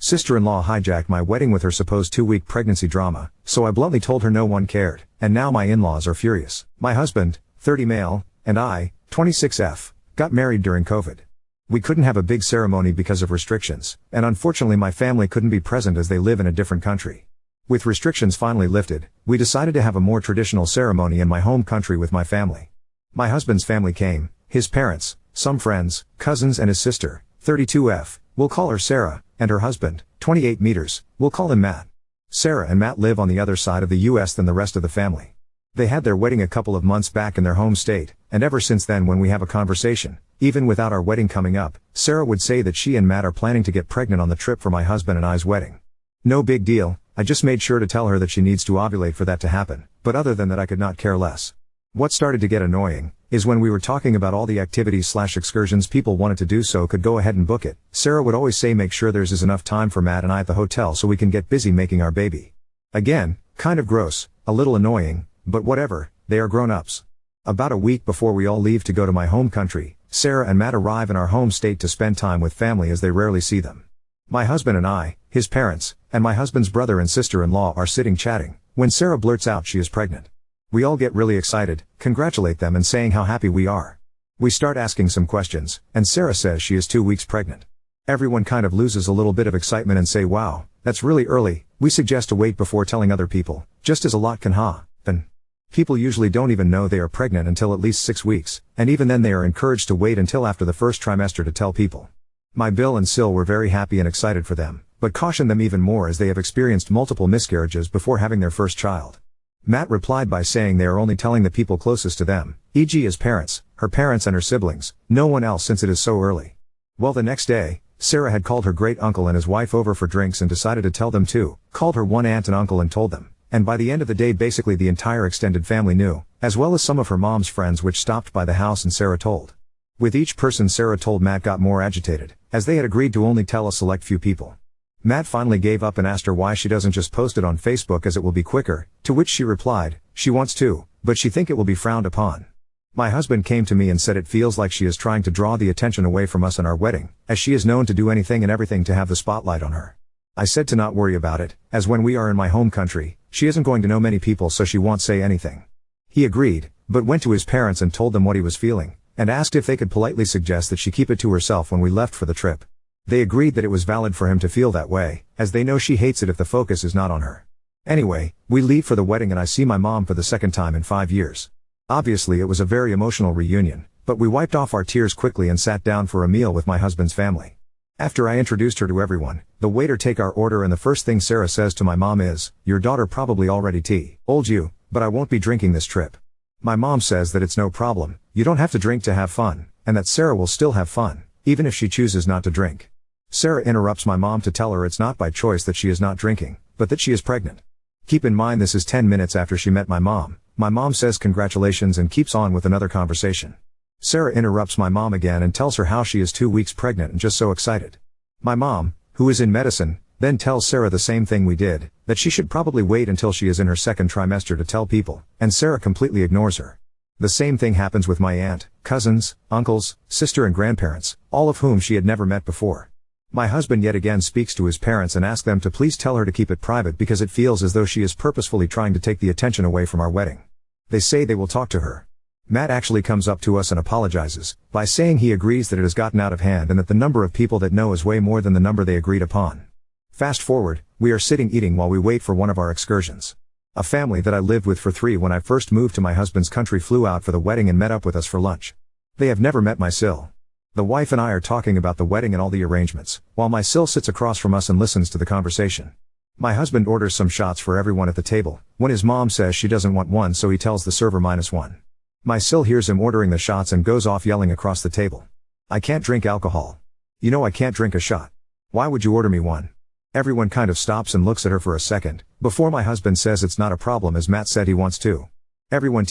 sister-in-law hijacked my wedding with her supposed 2-week pregnancy drama, so I bluntly told her no one cared, and now my in-laws are furious. My husband, 30 male, and I, 26F, got married during COVID. We couldn't have a big ceremony because of restrictions, and unfortunately my family couldn't be present as they live in a different country. With restrictions finally lifted, we decided to have a more traditional ceremony in my home country with my family. My husband's family came, his parents, some friends, cousins and his sister, 32F, we'll call her Sarah, and her husband, 28 meters, we'll call him Matt. Sarah and Matt live on the other side of the US than the rest of the family. They had their wedding a couple of months back in their home state, and ever since then when we have a conversation, even without our wedding coming up, Sarah would say that she and Matt are planning to get pregnant on the trip for my husband and I's wedding. No big deal, I just made sure to tell her that she needs to ovulate for that to happen, but other than that I could not care less. What started to get annoying is when we were talking about all the activities/excursions people wanted to do so could go ahead and book it, Sarah would always say make sure there's enough time for Matt and I at the hotel so we can get busy making our baby. Again, kind of gross, a little annoying, but whatever, they are grown-ups. About a week before we all leave to go to my home country, Sarah and Matt arrive in our home state to spend time with family as they rarely see them. My husband and I, his parents, and my husband's brother and sister-in-law are sitting chatting, when Sarah blurts out she is pregnant. We all get really excited, congratulate them and saying how happy we are. We start asking some questions, and Sarah says she is 2 weeks pregnant. Everyone kind of loses a little bit of excitement and say wow, that's really early. We suggest to wait before telling other people, just as a lot can happen. People usually don't even know they are pregnant until at least 6 weeks, and even then they are encouraged to wait until after the first trimester to tell people. My Bill and Sil were very happy and excited for them, but cautioned them even more as they have experienced multiple miscarriages before having their first child. Matt replied by saying they are only telling the people closest to them, e.g. his parents, her parents and her siblings, no one else since it is so early. Well, the next day, Sarah had called her great uncle and his wife over for drinks and decided to tell them too, called her one aunt and uncle and told them, and by the end of the day basically the entire extended family knew, as well as some of her mom's friends which stopped by the house and Sarah told. With each person Sarah told Matt got more agitated, as they had agreed to only tell a select few people. Matt finally gave up and asked her why she doesn't just post it on Facebook as it will be quicker, to which she replied, she wants to, but she think it will be frowned upon. My husband came to me and said it feels like she is trying to draw the attention away from us and our wedding, as she is known to do anything and everything to have the spotlight on her. I said to not worry about it, as when we are in my home country, she isn't going to know many people so she won't say anything. He agreed, but went to his parents and told them what he was feeling, and asked if they could politely suggest that she keep it to herself when we left for the trip. They agreed that it was valid for him to feel that way, as they know she hates it if the focus is not on her. Anyway, we leave for the wedding and I see my mom for the second time in 5 years. Obviously it was a very emotional reunion, but we wiped off our tears quickly and sat down for a meal with my husband's family. After I introduced her to everyone, the waiter take our order and the first thing Sarah says to my mom is, your daughter probably already told you, but I won't be drinking this trip. My mom says that it's no problem, you don't have to drink to have fun, and that Sarah will still have fun, even if she chooses not to drink. Sarah interrupts my mom to tell her it's not by choice that she is not drinking, but that she is pregnant. Keep in mind this is 10 minutes after she met my mom. My mom says congratulations and keeps on with another conversation. Sarah interrupts my mom again and tells her how she is 2 weeks pregnant and just so excited. My mom, who is in medicine, then tells Sarah the same thing we did, that she should probably wait until she is in her second trimester to tell people, and Sarah completely ignores her. The same thing happens with my aunt, cousins, uncles, sister and grandparents, all of whom she had never met before. My husband yet again speaks to his parents and asks them to please tell her to keep it private because it feels as though she is purposefully trying to take the attention away from our wedding. They say they will talk to her. Matt actually comes up to us and apologizes, by saying he agrees that it has gotten out of hand and that the number of people that know is way more than the number they agreed upon. Fast forward, we are sitting eating while we wait for one of our excursions. A family that I lived with for 3 when I first moved to my husband's country flew out for the wedding and met up with us for lunch. They have never met my Sil. The wife and I are talking about the wedding and all the arrangements, while my Sil sits across from us and listens to the conversation. My husband orders some shots for everyone at the table, when his mom says she doesn't want one so he tells the server -1. My Sil hears him ordering the shots and goes off yelling across the table. I can't drink alcohol. You know I can't drink a shot. Why would you order me one? Everyone kind of stops and looks at her for a second, before my husband says it's not a problem as Matt said he wants to. Everyone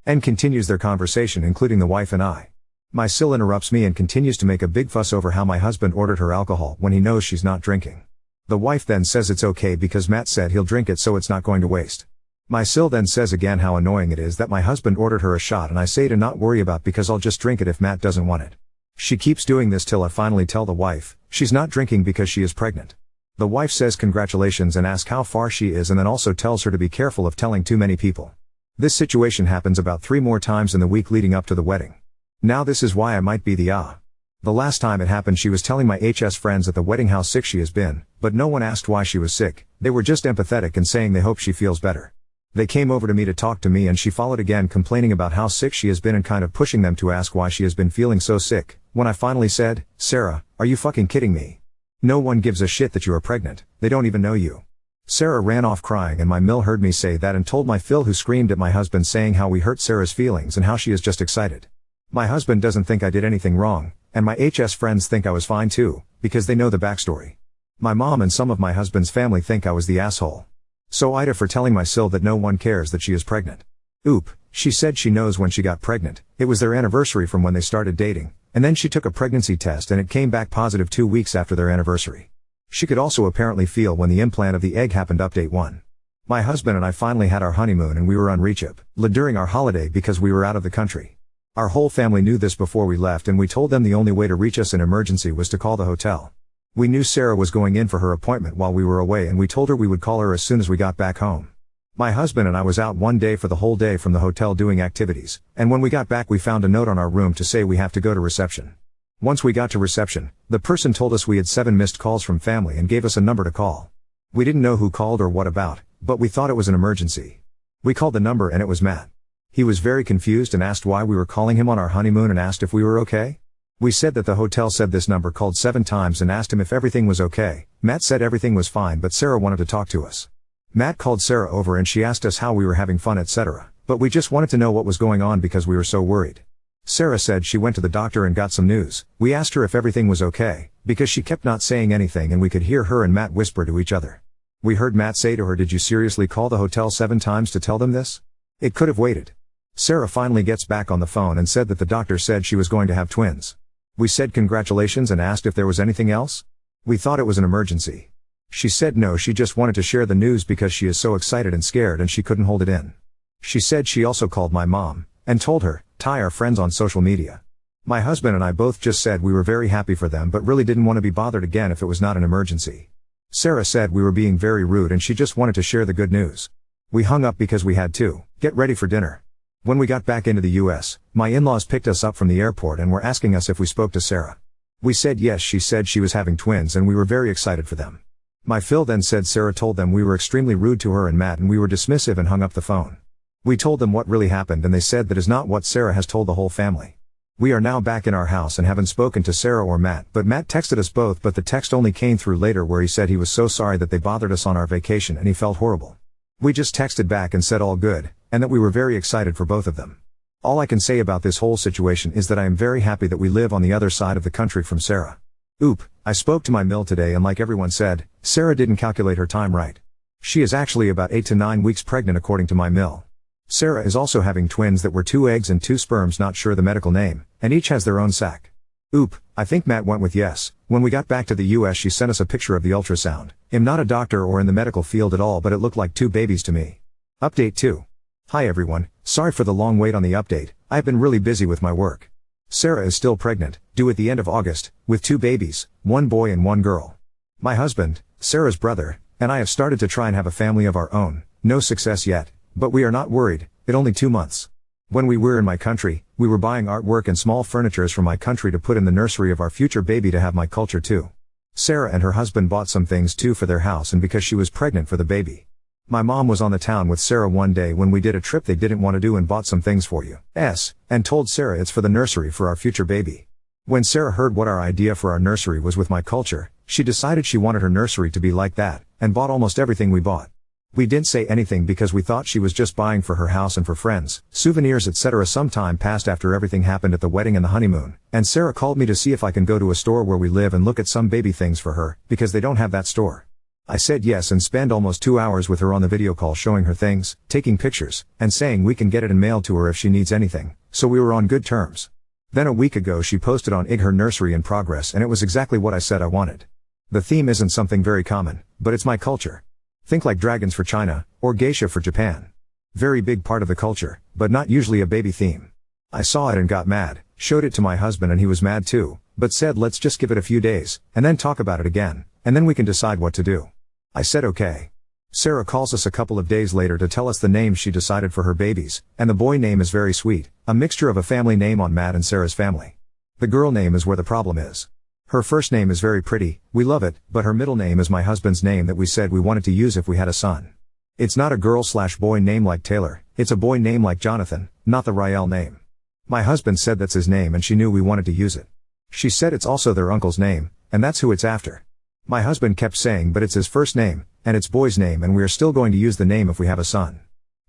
and continues their conversation including the wife and I. My Sil interrupts me and continues to make a big fuss over how my husband ordered her alcohol when he knows she's not drinking. The wife then says it's okay because Matt said he'll drink it so it's not going to waste. My Sil then says again how annoying it is that my husband ordered her a shot and I say to not worry about because I'll just drink it if Matt doesn't want it. She keeps doing this till I finally tell the wife, she's not drinking because she is pregnant. The wife says congratulations and asks how far she is and then also tells her to be careful of telling too many people. This situation happens about 3 more times in the week leading up to the wedding. Now this is why I might be the The last time it happened she was telling my HS friends at the wedding how sick she has been, but no one asked why she was sick, they were just empathetic and saying they hope she feels better. They came over to me to talk to me and she followed again complaining about how sick she has been and kind of pushing them to ask why she has been feeling so sick, when I finally said, Sarah, are you fucking kidding me? No one gives a shit that you are pregnant, they don't even know you. Sarah ran off crying and my Mill heard me say that and told my Phil who screamed at my husband saying how we hurt Sarah's feelings and how she is just excited. My husband doesn't think I did anything wrong, and my HS friends think I was fine too, because they know the backstory. My mom and some of my husband's family think I was the asshole. So Ida for telling my Sil that no one cares that she is pregnant. Oop, she said she knows when she got pregnant, it was their anniversary from when they started dating, and then she took a pregnancy test and it came back positive 2 weeks after their anniversary. She could also apparently feel when the implant of the egg happened. Update 1. My husband and I finally had our honeymoon and we were on Reachip during our holiday because we were out of the country. Our whole family knew this before we left and we told them the only way to reach us in emergency was to call the hotel. We knew Sarah was going in for her appointment while we were away and we told her we would call her as soon as we got back home. My husband and I was out one day for the whole day from the hotel doing activities, and when we got back we found a note on our room to say we have to go to reception. Once we got to reception, the person told us we had 7 missed calls from family and gave us a number to call. We didn't know who called or what about, but we thought it was an emergency. We called the number and it was Matt. He was very confused and asked why we were calling him on our honeymoon and asked if we were okay. We said that the hotel said this number called 7 times and asked him if everything was okay. Matt said everything was fine but Sarah wanted to talk to us. Matt called Sarah over and she asked us how we were having fun etc., but we just wanted to know what was going on because we were so worried. Sarah said she went to the doctor and got some news. We asked her if everything was okay, because she kept not saying anything and we could hear her and Matt whisper to each other. We heard Matt say to her, "Did you seriously call the hotel 7 times to tell them this? It could have waited." Sarah finally gets back on the phone and said that the doctor said she was going to have twins. We said congratulations and asked if there was anything else. We thought it was an emergency. She said no, she just wanted to share the news because she is so excited and scared and she couldn't hold it in. She said she also called my mom, and told her, "Ty our friends on social media." My husband and I both just said we were very happy for them but really didn't want to be bothered again if it was not an emergency. Sarah said we were being very rude and she just wanted to share the good news. We hung up because we had to get ready for dinner. When we got back into the US, my in-laws picked us up from the airport and were asking us if we spoke to Sarah. We said yes. She said she was having twins and we were very excited for them. My Phil then said Sarah told them we were extremely rude to her and Matt and we were dismissive and hung up the phone. We told them what really happened and they said that is not what Sarah has told the whole family. We are now back in our house and haven't spoken to Sarah or Matt, but Matt texted us both, but the text only came through later where he said he was so sorry that they bothered us on our vacation and he felt horrible. We just texted back and said all good, and that we were very excited for both of them. All I can say about this whole situation is that I am very happy that we live on the other side of the country from Sarah. Oop, I spoke to my Mill today and like everyone said, Sarah didn't calculate her time right. She is actually about 8 to 9 weeks pregnant according to my Mill. Sarah is also having twins that were 2 eggs and 2 sperms, not sure the medical name, and each has their own sac. Oop, I think Matt went with yes. When we got back to the US she sent us a picture of the ultrasound. I'm not a doctor or in the medical field at all but it looked like 2 babies to me. Update 2. Hi everyone, sorry for the long wait on the update, I have been really busy with my work. Sarah is still pregnant, due at the end of August, with 2 babies, 1 boy and 1 girl. My husband, Sarah's brother, and I have started to try and have a family of our own, no success yet, but we are not worried, it only 2 months. When we were in my country, we were buying artwork and small furnitures from my country to put in the nursery of our future baby to have my culture too. Sarah and her husband bought some things too for their house and because she was pregnant for the baby. My mom was on the town with Sarah one day when we did a trip they didn't want to do and bought some things for you, and told Sarah it's for the nursery for our future baby. When Sarah heard what our idea for our nursery was with my culture, she decided she wanted her nursery to be like that, and bought almost everything we bought. We didn't say anything because we thought she was just buying for her house and for friends, souvenirs etc. Some time passed after everything happened at the wedding and the honeymoon, and Sarah called me to see if I can go to a store where we live and look at some baby things for her, because they don't have that store. I said yes and spent almost 2 hours with her on the video call showing her things, taking pictures, and saying we can get it and mail to her if she needs anything, so we were on good terms. Then a week ago she posted on IG her nursery in progress and it was exactly what I said I wanted. The theme isn't something very common, but it's my culture. Think like dragons for China, or geisha for Japan. Very big part of the culture, but not usually a baby theme. I saw it and got mad, showed it to my husband and he was mad too, but said let's just give it a few days, and then talk about it again, and then we can decide what to do. I said okay. Sarah calls us a couple of days later to tell us the names she decided for her babies, and the boy name is very sweet, a mixture of a family name on Matt and Sarah's family. The girl name is where the problem is. Her first name is very pretty, we love it, but her middle name is my husband's name that we said we wanted to use if we had a son. It's not a girl/boy name like Taylor, it's a boy name like Jonathan, not the Rael name. My husband said that's his name and she knew we wanted to use it. She said it's also their uncle's name, and that's who it's after. My husband kept saying but it's his first name, and it's boy's name and we are still going to use the name if we have a son.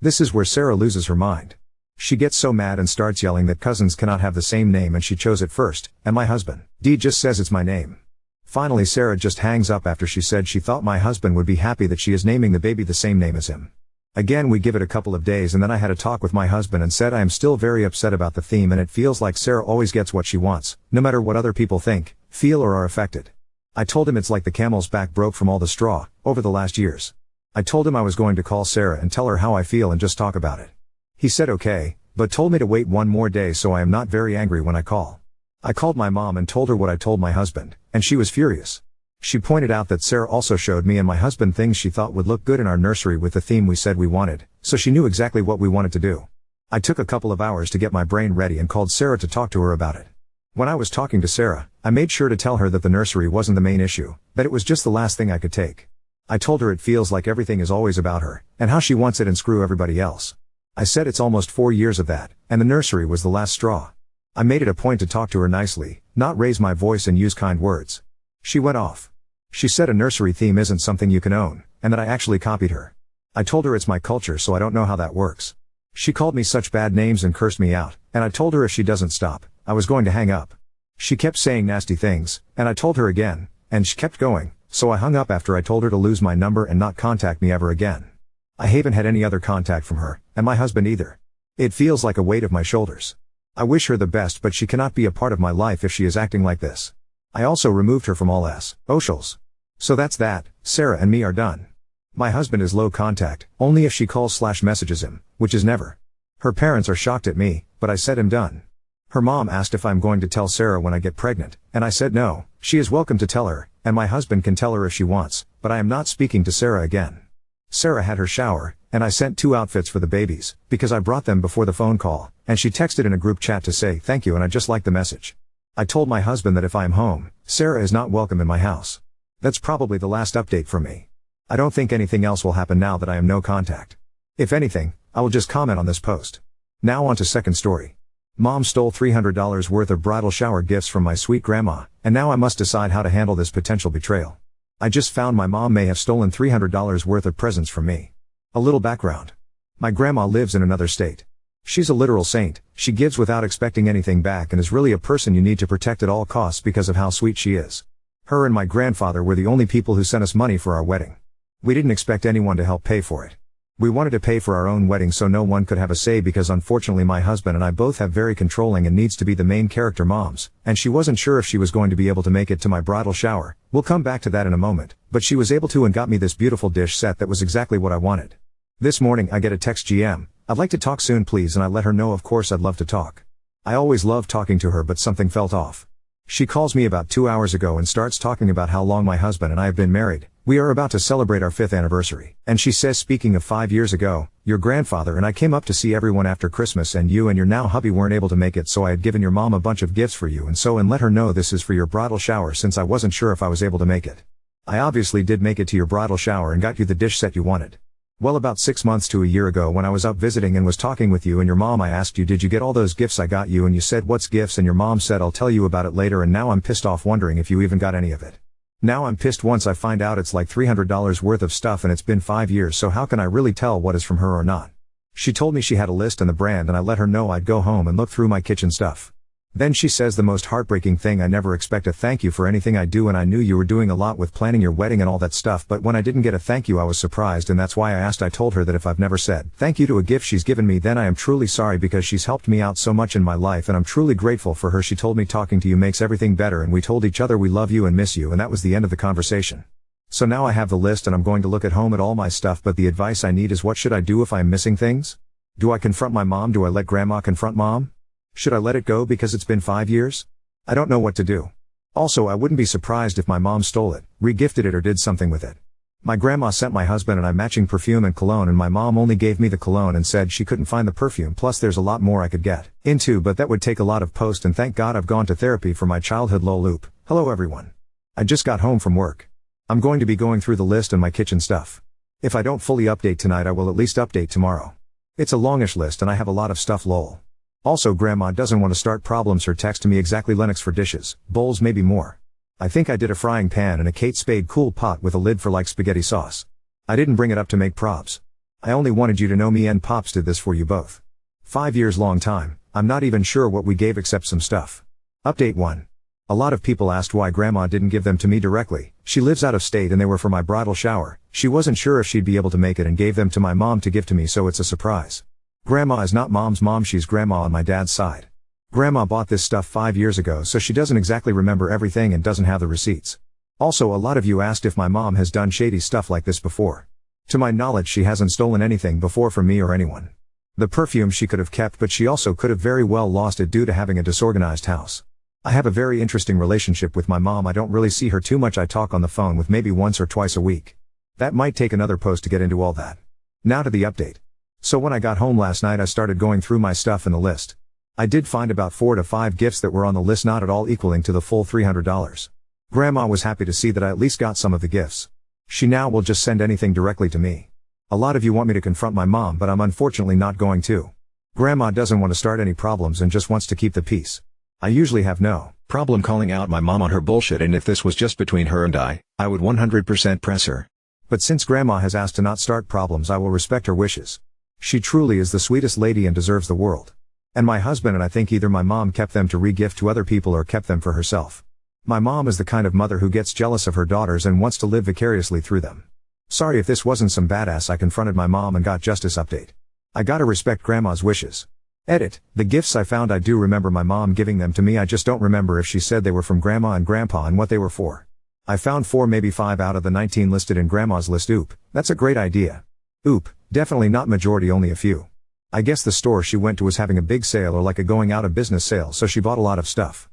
This is where Sarah loses her mind. She gets so mad and starts yelling that cousins cannot have the same name and she chose it first, and my husband, D, just says it's my name. Finally Sarah just hangs up after she said she thought my husband would be happy that she is naming the baby the same name as him. Again we give it a couple of days and then I had a talk with my husband and said I am still very upset about the theme and it feels like Sarah always gets what she wants, no matter what other people think, feel or are affected. I told him it's like the camel's back broke from all the straw, over the last years. I told him I was going to call Sarah and tell her how I feel and just talk about it. He said okay, but told me to wait one more day so I am not very angry when I call. I called my mom and told her what I told my husband, and she was furious. She pointed out that Sarah also showed me and my husband things she thought would look good in our nursery with the theme we said we wanted, so she knew exactly what we wanted to do. I took a couple of hours to get my brain ready and called Sarah to talk to her about it. When I was talking to Sarah, I made sure to tell her that the nursery wasn't the main issue, that it was just the last thing I could take. I told her it feels like everything is always about her, and how she wants it and screw everybody else. I said it's almost 4 years of that, and the nursery was the last straw. I made it a point to talk to her nicely, not raise my voice and use kind words. She went off. She said a nursery theme isn't something you can own, and that I actually copied her. I told her it's my culture so I don't know how that works. She called me such bad names and cursed me out, and I told her if she doesn't stop, I was going to hang up. She kept saying nasty things, and I told her again, and she kept going, so I hung up after I told her to lose my number and not contact me ever again. I haven't had any other contact from her, and my husband either. It feels like a weight off my shoulders. I wish her the best but she cannot be a part of my life if she is acting like this. I also removed her from all socials. So that's that, Sarah and me are done. My husband is low contact, only if she calls/messages him, which is never. Her parents are shocked at me, but I said I'm done. Her mom asked if I'm going to tell Sarah when I get pregnant, and I said no, she is welcome to tell her, and my husband can tell her if she wants, but I am not speaking to Sarah again. Sarah had her shower, and I sent 2 outfits for the babies, because I brought them before the phone call, and she texted in a group chat to say thank you and I just liked the message. I told my husband that if I am home, Sarah is not welcome in my house. That's probably the last update from me. I don't think anything else will happen now that I am no contact. If anything, I will just comment on this post. Now on to second story. Mom stole $300 worth of bridal shower gifts from my sweet grandma, and now I must decide how to handle this potential betrayal. I just found my mom may have stolen $300 worth of presents from me. A little background. My grandma lives in another state. She's a literal saint, she gives without expecting anything back and is really a person you need to protect at all costs because of how sweet she is. Her and my grandfather were the only people who sent us money for our wedding. We didn't expect anyone to help pay for it. We wanted to pay for our own wedding so no one could have a say because unfortunately my husband and I both have very controlling and needs to be the main character moms, and she wasn't sure if she was going to be able to make it to my bridal shower. We'll come back to that in a moment, but she was able to and got me this beautiful dish set that was exactly what I wanted. This morning I get a text GM, I'd like to talk soon please, and I let her know of course I'd love to talk. I always love talking to her but something felt off. She calls me about 2 hours ago and starts talking about how long my husband and I have been married. We are about to celebrate our 5th anniversary. And she says speaking of 5 years ago, your grandfather and I came up to see everyone after Christmas and you and your now hubby weren't able to make it, so I had given your mom a bunch of gifts for you and let her know this is for your bridal shower since I wasn't sure if I was able to make it. I obviously did make it to your bridal shower and got you the dish set you wanted. Well, about 6 months to a year ago when I was up visiting and was talking with you and your mom, I asked you did you get all those gifts I got you, and you said what's gifts, and your mom said I'll tell you about it later, and now I'm pissed off wondering if you even got any of it. Now I'm pissed once I find out it's like $300 worth of stuff and it's been 5 years, so how can I really tell what is from her or not? She told me she had a list and the brand and I let her know I'd go home and look through my kitchen stuff. Then she says the most heartbreaking thing, I never expect a thank you for anything I do, and I knew you were doing a lot with planning your wedding and all that stuff, but when I didn't get a thank you I was surprised, and that's why I asked. I told her that if I've never said thank you to a gift she's given me then I am truly sorry because she's helped me out so much in my life and I'm truly grateful for her. She told me talking to you makes everything better and we told each other we love you and miss you, and that was the end of the conversation. So now I have the list and I'm going to look at home at all my stuff, but the advice I need is what should I do if I am missing things? Do I confront my mom? Do I let grandma confront mom? Should I let it go because it's been 5 years? I don't know what to do. Also, I wouldn't be surprised if my mom stole it, re-gifted it or did something with it. My grandma sent my husband and I matching perfume and cologne, and my mom only gave me the cologne and said she couldn't find the perfume, plus there's a lot more I could get into, but that would take a lot of post, and thank God I've gone to therapy for my childhood. Lol loop. Hello everyone. I just got home from work. I'm going to be going through the list and my kitchen stuff. If I don't fully update tonight, I will at least update tomorrow. It's a longish list and I have a lot of stuff. Lol. Also, grandma doesn't want to start problems. Her text to me exactly Lennox for dishes, bowls, maybe more. I think I did a frying pan and a Kate Spade cool pot with a lid for like spaghetti sauce. I didn't bring it up to make probs. I only wanted you to know me and Pops did this for you both. 5 years long time, I'm not even sure what we gave except some stuff. Update 1. A lot of people asked why grandma didn't give them to me directly. She lives out of state and they were for my bridal shower. She wasn't sure if she'd be able to make it and gave them to my mom to give to me, so it's a surprise. Grandma is not mom's mom, she's grandma on my dad's side. Grandma bought this stuff 5 years ago, so she doesn't exactly remember everything and doesn't have the receipts. Also, a lot of you asked if my mom has done shady stuff like this before. To my knowledge, she hasn't stolen anything before from me or anyone. The perfume she could have kept, but she also could have very well lost it due to having a disorganized house. I have a very interesting relationship with my mom. I don't really see her too much. I talk on the phone with maybe once or twice a week. That might take another post to get into all that. Now to the update. So when I got home last night, I started going through my stuff in the list. I did find about 4 to 5 gifts that were on the list, not at all equaling to the full $300. Grandma was happy to see that I at least got some of the gifts. She now will just send anything directly to me. A lot of you want me to confront my mom, but I'm unfortunately not going to. Grandma doesn't want to start any problems and just wants to keep the peace. I usually have no problem calling out my mom on her bullshit, and if this was just between her and I would 100% press her. But since grandma has asked to not start problems, I will respect her wishes. She truly is the sweetest lady and deserves the world. And my husband and I think either my mom kept them to re-gift to other people or kept them for herself. My mom is the kind of mother who gets jealous of her daughters and wants to live vicariously through them. Sorry if this wasn't some badass. I confronted my mom and got justice. Update. I gotta respect grandma's wishes. Edit. The gifts I found, I do remember my mom giving them to me. I just don't remember if she said they were from grandma and grandpa and what they were for. I found 4, maybe 5 out of the 19 listed in grandma's list. Oop. That's a great idea. Oop. Definitely not majority, only a few. I guess the store she went to was having a big sale or like a going out of business sale, so she bought a lot of stuff.